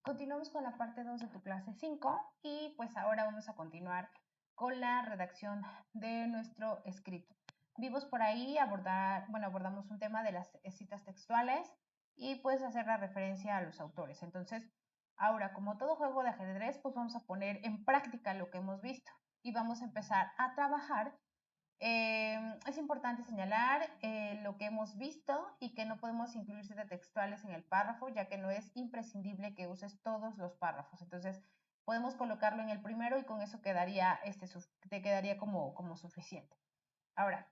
Continuamos con la parte 2 de tu clase 5 y pues ahora vamos a continuar con la redacción de nuestro escrito. Vimos por ahí abordamos un tema de las citas textuales y pues hacer la referencia a los autores. Entonces, ahora como todo juego de ajedrez, pues vamos a poner en práctica lo que hemos visto y vamos a empezar a trabajar. Es importante señalar lo que hemos visto y que no podemos incluir citas textuales en el párrafo, ya que no es imprescindible que uses todos los párrafos. Entonces, podemos colocarlo en el primero y con eso quedaría, te quedaría como suficiente. Ahora,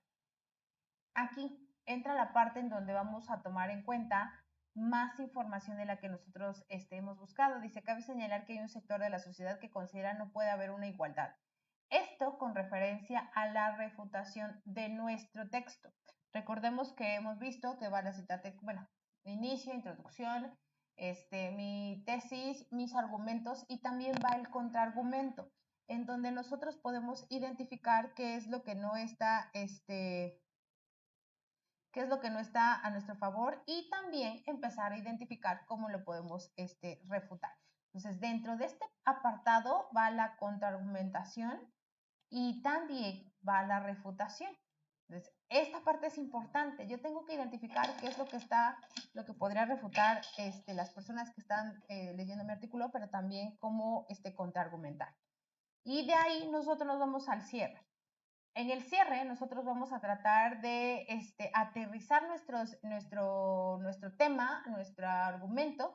aquí entra la parte en donde vamos a tomar en cuenta más información de la que nosotros hemos buscado. Dice, cabe señalar que hay un sector de la sociedad que considera no puede haber una igualdad. Esto con referencia a la refutación de nuestro texto. Recordemos que hemos visto que va la cita, inicio, introducción, mi tesis, mis argumentos y también va el contraargumento, en donde nosotros podemos identificar qué es lo que no está, qué es lo que no está a nuestro favor y también empezar a identificar cómo lo podemos refutar. Entonces, dentro de este apartado va la contraargumentación y también va la refutación. Entonces, esta parte es importante. Yo tengo que identificar qué es lo que podría refutar las personas que están leyendo mi artículo, pero también cómo contraargumentar. Y de ahí nosotros nos vamos al cierre. En el cierre nosotros vamos a tratar de aterrizar nuestro tema, nuestro argumento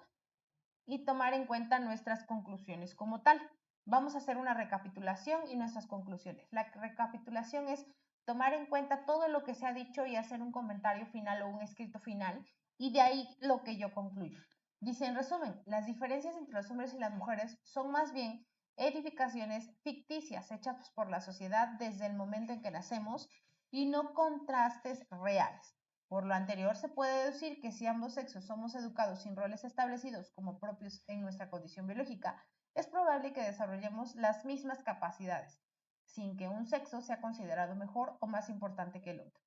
y tomar en cuenta nuestras conclusiones como tal. Vamos a hacer una recapitulación y nuestras conclusiones. La recapitulación es tomar en cuenta todo lo que se ha dicho y hacer un comentario final o un escrito final y de ahí lo que yo concluyo. Dice, en resumen, las diferencias entre los hombres y las mujeres son más bien edificaciones ficticias hechas por la sociedad desde el momento en que nacemos y no contrastes reales. Por lo anterior, se puede deducir que si ambos sexos somos educados sin roles establecidos como propios en nuestra condición biológica, es probable que desarrollemos las mismas capacidades, sin que un sexo sea considerado mejor o más importante que el otro.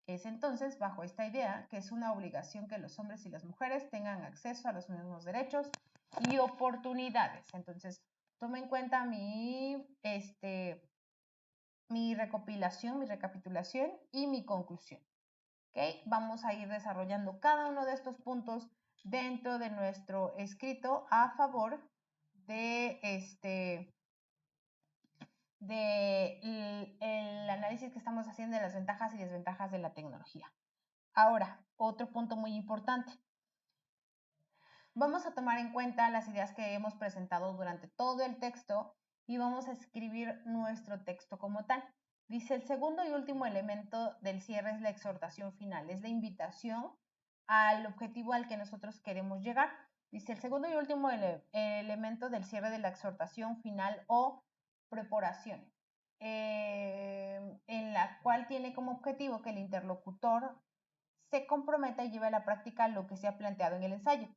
Es entonces, bajo esta idea, que es una obligación que los hombres y las mujeres tengan acceso a los mismos derechos y oportunidades. Entonces, toma en cuenta mi recopilación, mi recapitulación y mi conclusión. ¿Okay? Vamos a ir desarrollando cada uno de estos puntos dentro de nuestro escrito a favor de el análisis que estamos haciendo de las ventajas y desventajas de la tecnología. Ahora, otro punto muy importante. Vamos a tomar en cuenta las ideas que hemos presentado durante todo el texto y vamos a escribir nuestro texto como tal. Dice, el segundo y último elemento del cierre es la exhortación final, es la invitación al objetivo al que nosotros queremos llegar. Dice, el segundo y último elemento del cierre de la exhortación final o preparación, en la cual tiene como objetivo que el interlocutor se comprometa y lleve a la práctica lo que se ha planteado en el ensayo.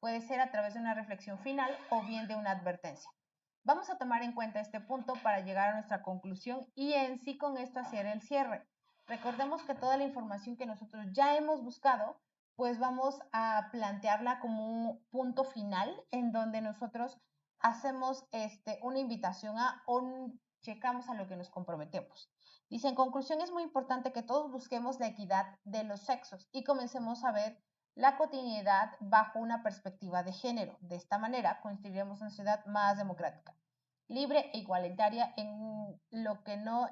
Puede ser a través de una reflexión final o bien de una advertencia. Vamos a tomar en cuenta este punto para llegar a nuestra conclusión y en sí con esto hacer el cierre. Recordemos que toda la información que nosotros ya hemos buscado, pues vamos a plantearla como un punto final en donde nosotros hacemos una invitación o checamos a lo que nos comprometemos. Dice, en conclusión, es muy importante que todos busquemos la equidad de los sexos y comencemos a ver la cotidianidad bajo una perspectiva de género. De esta manera, construiremos una sociedad más democrática, libre e igualitaria en lo que no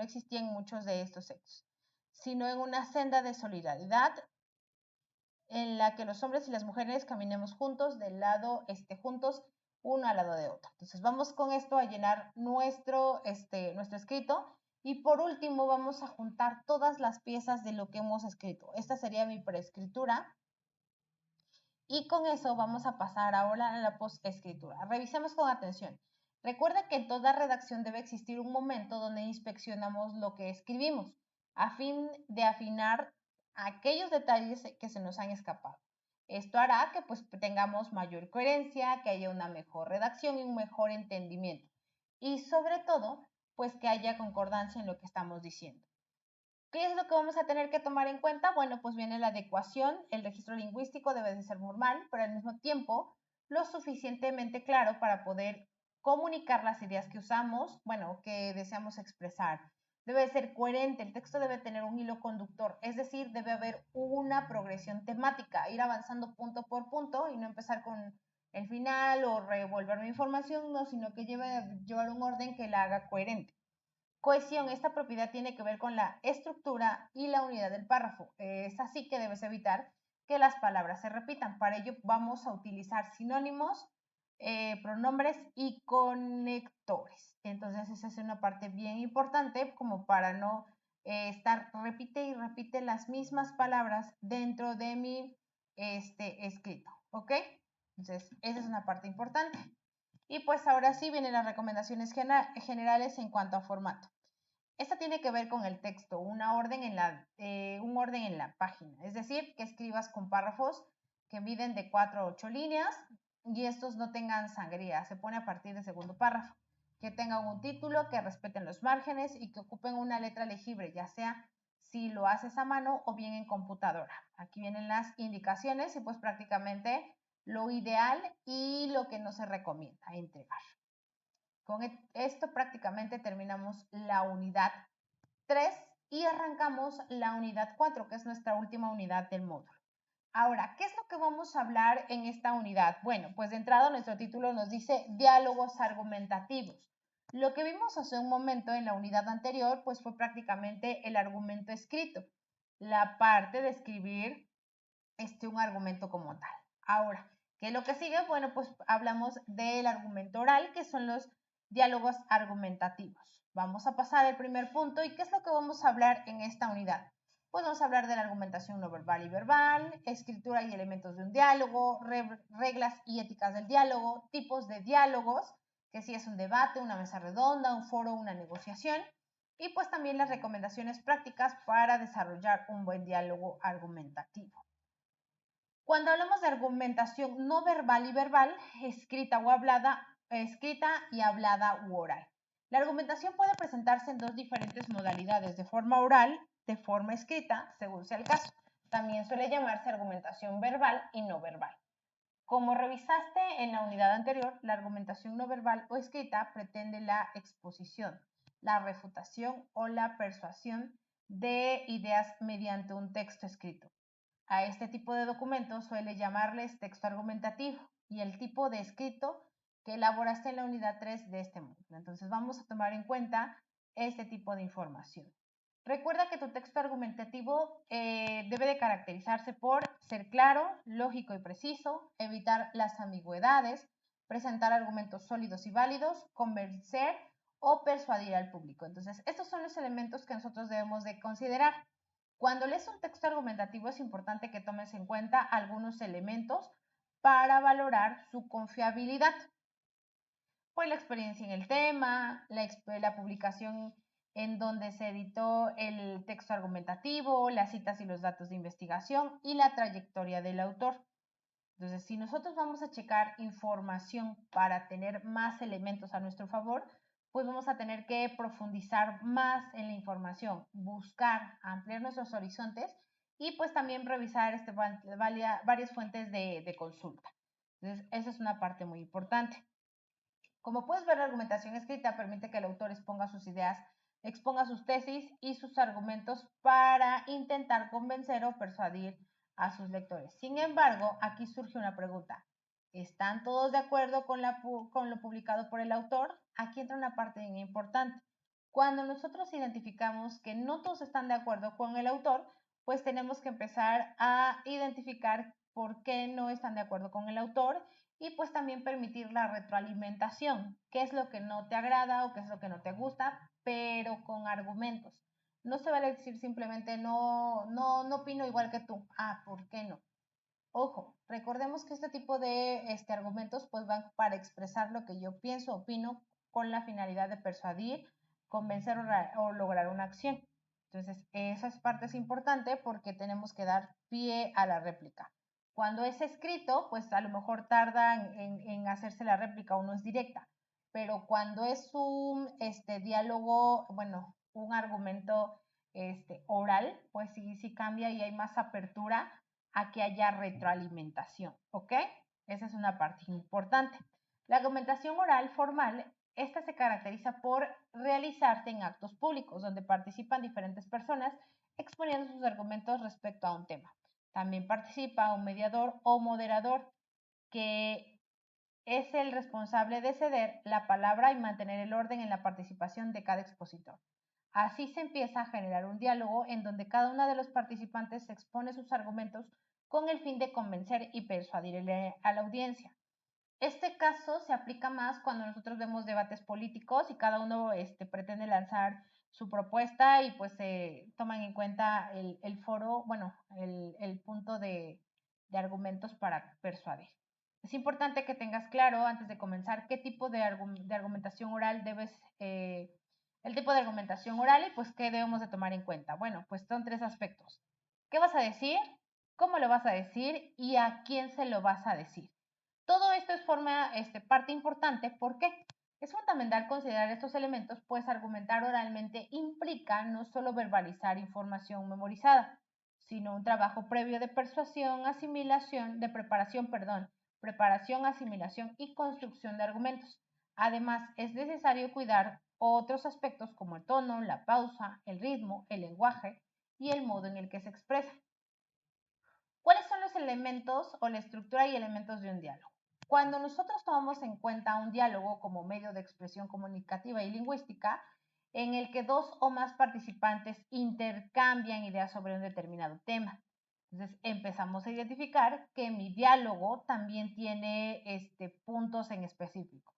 existía en muchos de estos sexos, sino en una senda de solidaridad en la que los hombres y las mujeres caminemos juntos, juntos, uno al lado de otro. Entonces vamos con esto a llenar nuestro escrito y por último vamos a juntar todas las piezas de lo que hemos escrito. Esta sería mi preescritura y con eso vamos a pasar ahora a la posescritura. Revisemos con atención. Recuerda que en toda redacción debe existir un momento donde inspeccionamos lo que escribimos a fin de afinar aquellos detalles que se nos han escapado. Esto hará que pues tengamos mayor coherencia, que haya una mejor redacción y un mejor entendimiento. Y sobre todo, pues que haya concordancia en lo que estamos diciendo. ¿Qué es lo que vamos a tener que tomar en cuenta? Bueno, pues viene la adecuación, el registro lingüístico debe de ser formal, pero al mismo tiempo lo suficientemente claro para poder comunicar las ideas que usamos, bueno, que deseamos expresar. Debe ser coherente, el texto debe tener un hilo conductor, es decir, debe haber una progresión temática, ir avanzando punto por punto y no empezar con el final o revolver mi información, no, sino que llevar un orden que la haga coherente. Cohesión, esta propiedad tiene que ver con la estructura y la unidad del párrafo. Es así que debes evitar que las palabras se repitan. Para ello vamos a utilizar sinónimos, pronombres y conectores. Entonces esa es una parte bien importante como para no estar repite y repite las mismas palabras dentro de mi escrito. ¿Ok? Entonces esa es una parte importante. Y pues ahora sí vienen las recomendaciones generales en cuanto a formato. Esta tiene que ver con el texto, un orden en la página, es decir, que escribas con párrafos que miden de 4 a 8 líneas y estos no tengan sangría, se pone a partir del segundo párrafo, que tengan un título, que respeten los márgenes y que ocupen una letra legible, ya sea si lo haces a mano o bien en computadora. Aquí vienen las indicaciones y pues prácticamente lo ideal y lo que no se recomienda entregar. Con esto prácticamente terminamos la unidad 3 y arrancamos la unidad 4, que es nuestra última unidad del módulo. Ahora, ¿qué es lo que vamos a hablar en esta unidad? Bueno, pues de entrada nuestro título nos dice diálogos argumentativos. Lo que vimos hace un momento en la unidad anterior, pues fue prácticamente el argumento escrito, la parte de escribir un argumento como tal. Ahora, ¿qué es lo que sigue? Bueno, pues hablamos del argumento oral, que son los diálogos argumentativos. Vamos a pasar al primer punto. ¿Y qué es lo que vamos a hablar en esta unidad? Pues vamos a hablar de la argumentación no verbal y verbal, escritura y elementos de un diálogo, reglas y éticas del diálogo, tipos de diálogos, que si es un debate, una mesa redonda, un foro, una negociación, y pues también las recomendaciones prácticas para desarrollar un buen diálogo argumentativo. Cuando hablamos de argumentación no verbal y verbal, escrita y hablada u oral. La argumentación puede presentarse en dos diferentes modalidades, de forma oral, de forma escrita, según sea el caso. También suele llamarse argumentación verbal y no verbal. Como revisaste en la unidad anterior, la argumentación no verbal o escrita pretende la exposición, la refutación o la persuasión de ideas mediante un texto escrito. A este tipo de documentos suele llamarles texto argumentativo y el tipo de escrito que elaboraste en la unidad 3 de este módulo. Entonces vamos a tomar en cuenta este tipo de información. Recuerda que tu texto argumentativo debe de caracterizarse por ser claro, lógico y preciso, evitar las ambigüedades, presentar argumentos sólidos y válidos, convencer o persuadir al público. Entonces, estos son los elementos que nosotros debemos de considerar. Cuando lees un texto argumentativo es importante que tomes en cuenta algunos elementos para valorar su confiabilidad. Pues la experiencia en el tema, la publicación en donde se editó el texto argumentativo, las citas y los datos de investigación y la trayectoria del autor. Entonces, si nosotros vamos a checar información para tener más elementos a nuestro favor, pues vamos a tener que profundizar más en la información, buscar, ampliar nuestros horizontes y pues también revisar varias fuentes de consulta. Entonces, esa es una parte muy importante. Como puedes ver, la argumentación escrita permite que el autor exponga sus ideas, exponga sus tesis y sus argumentos para intentar convencer o persuadir a sus lectores. Sin embargo, aquí surge una pregunta. ¿Están todos de acuerdo con lo publicado por el autor? Aquí entra una parte bien importante. Cuando nosotros identificamos que no todos están de acuerdo con el autor, pues tenemos que empezar a identificar por qué no están de acuerdo con el autor y pues también permitir la retroalimentación, qué es lo que no te agrada o qué es lo que no te gusta, pero con argumentos. No se vale decir simplemente no opino igual que tú. Ah, ¿por qué no? Ojo, recordemos que este tipo de argumentos pues van para expresar lo que yo pienso, opino, con la finalidad de persuadir, convencer o lograr una acción. Entonces, esa parte es importante porque tenemos que dar pie a la réplica. Cuando es escrito, pues a lo mejor tarda en hacerse la réplica o no es directa, pero cuando es un diálogo, bueno, un argumento oral, pues sí cambia y hay más apertura a que haya retroalimentación, ¿ok? Esa es una parte importante. La argumentación oral formal, esta se caracteriza por realizarse en actos públicos, donde participan diferentes personas exponiendo sus argumentos respecto a un tema. También participa un mediador o moderador, que es el responsable de ceder la palabra y mantener el orden en la participación de cada expositor. Así se empieza a generar un diálogo en donde cada uno de los participantes expone sus argumentos con el fin de convencer y persuadir a la audiencia. Este caso se aplica más cuando nosotros vemos debates políticos y cada uno pretende lanzar su propuesta y pues se toman en cuenta el foro, bueno, el punto de argumentos para persuadir. Es importante que tengas claro antes de comenzar qué tipo de argumentación oral el tipo de argumentación oral y pues qué debemos de tomar en cuenta. Bueno, pues son 3 aspectos. ¿Qué vas a decir? ¿Cómo lo vas a decir? ¿Y a quién se lo vas a decir? Todo esto es parte importante porque es fundamental considerar estos elementos, pues argumentar oralmente implica no solo verbalizar información memorizada, sino un trabajo previo de persuasión, asimilación, de preparación, asimilación y construcción de argumentos. Además, es necesario cuidar otros aspectos como el tono, la pausa, el ritmo, el lenguaje y el modo en el que se expresa. ¿Cuáles son los elementos o la estructura y elementos de un diálogo? Cuando nosotros tomamos en cuenta un diálogo como medio de expresión comunicativa y lingüística, en el que 2 o más participantes intercambian ideas sobre un determinado tema. Entonces empezamos a identificar que mi diálogo también tiene puntos en específico.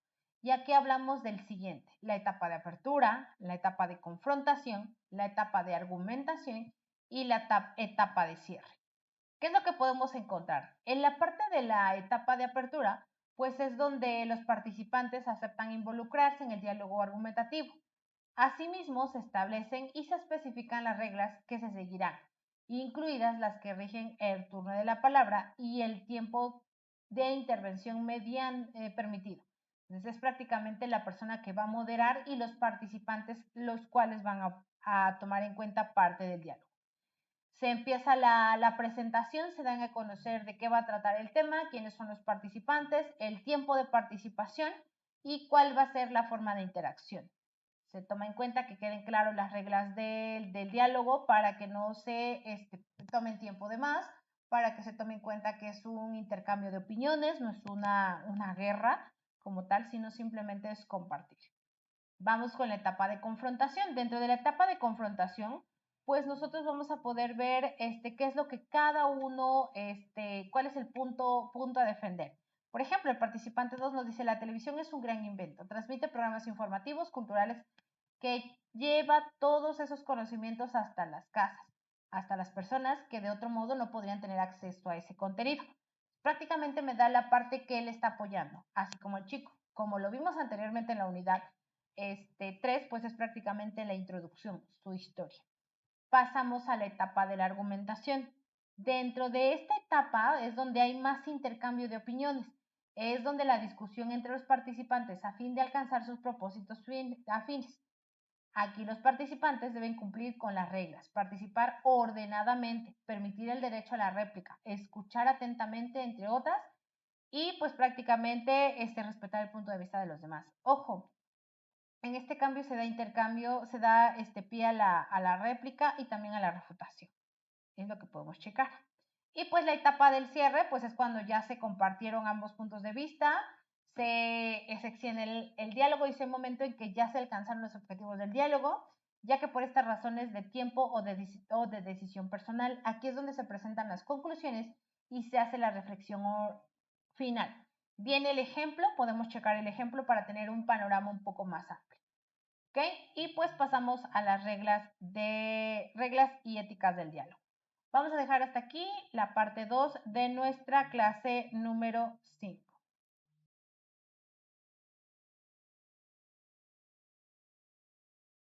Y aquí hablamos del siguiente: la etapa de apertura, la etapa de confrontación, la etapa de argumentación y la etapa de cierre. ¿Qué es lo que podemos encontrar? En la parte de la etapa de apertura, pues es donde los participantes aceptan involucrarse en el diálogo argumentativo. Asimismo, se establecen y se especifican las reglas que se seguirán, incluidas las que rigen el turno de la palabra y el tiempo de intervención permitido. Entonces es prácticamente la persona que va a moderar y los participantes los cuales van a tomar en cuenta parte del diálogo. Se empieza la presentación, se dan a conocer de qué va a tratar el tema, quiénes son los participantes, el tiempo de participación y cuál va a ser la forma de interacción. Se toma en cuenta que queden claras las reglas del diálogo para que no se tomen tiempo de más, para que se tome en cuenta que es un intercambio de opiniones, no es una guerra como tal, sino simplemente es compartir. Vamos con la etapa de confrontación. Dentro de la etapa de confrontación, pues nosotros vamos a poder ver qué es lo que cada uno, cuál es el punto a defender. Por ejemplo, el participante 2 nos dice: la televisión es un gran invento, transmite programas informativos, culturales, que lleva todos esos conocimientos hasta las casas, hasta las personas que de otro modo no podrían tener acceso a ese contenido. Prácticamente me da la parte que él está apoyando, así como el chico. Como lo vimos anteriormente en la unidad 3, pues es prácticamente la introducción, su historia. Pasamos a la etapa de la argumentación. Dentro de esta etapa es donde hay más intercambio de opiniones, es donde la discusión entre los participantes a fin de alcanzar sus propósitos afines. Aquí los participantes deben cumplir con las reglas, participar ordenadamente, permitir el derecho a la réplica, escuchar atentamente, entre otras, y pues prácticamente respetar el punto de vista de los demás. Ojo, en este cambio se da intercambio, se da pie a la réplica y también a la refutación. Es lo que podemos checar. Y pues la etapa del cierre, pues es cuando ya se compartieron ambos puntos de vista, se extiende el diálogo y es el momento en que ya se alcanzaron los objetivos del diálogo, ya que por estas razones de tiempo o de decisión personal, aquí es donde se presentan las conclusiones y se hace la reflexión final. Viene el ejemplo, podemos checar el ejemplo para tener un panorama un poco más amplio. ¿Ok? Y pues pasamos a las reglas y éticas del diálogo. Vamos a dejar hasta aquí la parte 2 de nuestra clase número 5.